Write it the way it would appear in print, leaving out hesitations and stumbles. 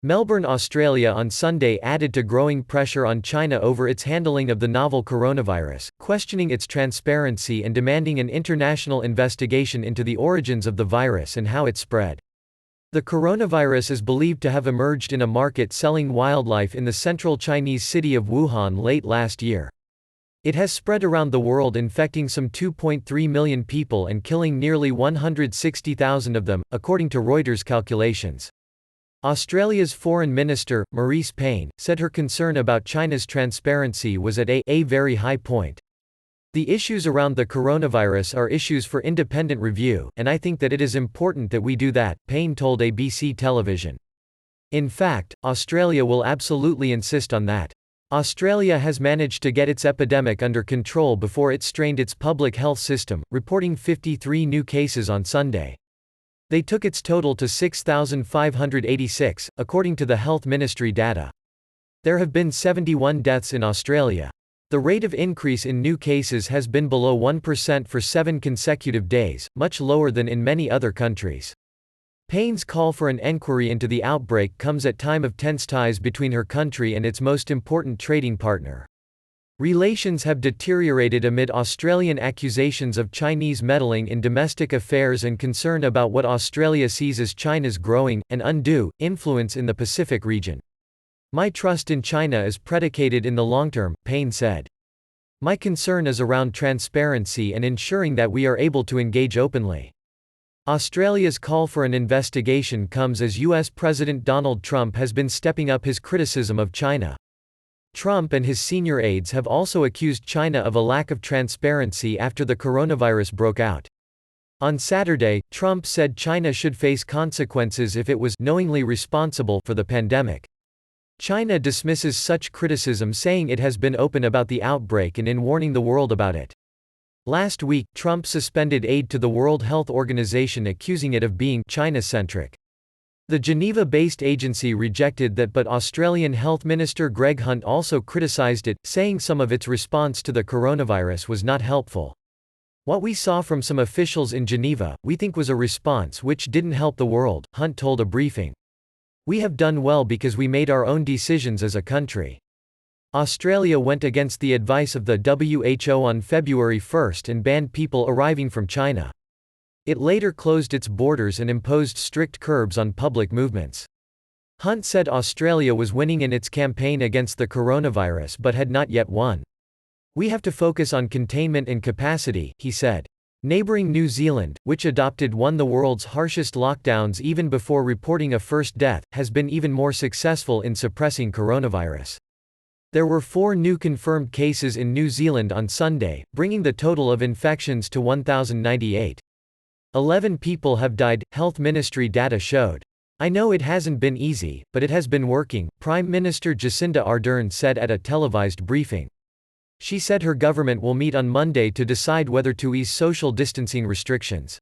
Melbourne, Australia on Sunday added to growing pressure on China over its handling of the novel coronavirus, questioning its transparency and demanding an international investigation into the origins of the virus and how it spread. The coronavirus is believed to have emerged in a market selling wildlife in the central Chinese city of Wuhan late last year. It has spread around the world, infecting some 2.3 million people and killing nearly 160,000 of them, according to Reuters calculations. Australia's Foreign Minister, Marise Payne, said her concern about China's transparency was at a very high point. The issues around the coronavirus are issues for independent review, and I think that it is important that we do that, Payne told ABC television. In fact, Australia will absolutely insist on that. Australia has managed to get its epidemic under control before it strained its public health system, reporting 53 new cases on Sunday. They took its total to 6,586, according to the Health Ministry data. There have been 71 deaths in Australia. The rate of increase in new cases has been below 1% for 7 consecutive days, much lower than in many other countries. Payne's call for an enquiry into the outbreak comes at time of tense ties between her country and its most important trading partner. Relations have deteriorated amid Australian accusations of Chinese meddling in domestic affairs and concern about what Australia sees as China's growing, and undue, influence in the Pacific region. My trust in China is predicated in the long term, Payne said. My concern is around transparency and ensuring that we are able to engage openly. Australia's call for an investigation comes as US President Donald Trump has been stepping up his criticism of China. Trump and his senior aides have also accused China of a lack of transparency after the coronavirus broke out. On Saturday, Trump said China should face consequences if it was knowingly responsible for the pandemic. China dismisses such criticism, saying it has been open about the outbreak and in warning the world about it. Last week, Trump suspended aid to the World Health Organization, accusing it of being China-centric. The Geneva-based agency rejected that, but Australian Health Minister Greg Hunt also criticised it, saying some of its response to the coronavirus was not helpful. What we saw from some officials in Geneva, we think was a response which didn't help the world, Hunt told a briefing. We have done well because we made our own decisions as a country. Australia went against the advice of the WHO on February 1 and banned people arriving from China. It later closed its borders and imposed strict curbs on public movements. Hunt said Australia was winning in its campaign against the coronavirus but had not yet won. We have to focus on containment and capacity, he said. Neighbouring New Zealand, which adopted one of the world's harshest lockdowns even before reporting a first death, has been even more successful in suppressing coronavirus. There were 4 new confirmed cases in New Zealand on Sunday, bringing the total of infections to 1,098. 11 people have died, Health Ministry data showed. I know it hasn't been easy, but it has been working, Prime Minister Jacinda Ardern said at a televised briefing. She said her government will meet on Monday to decide whether to ease social distancing restrictions.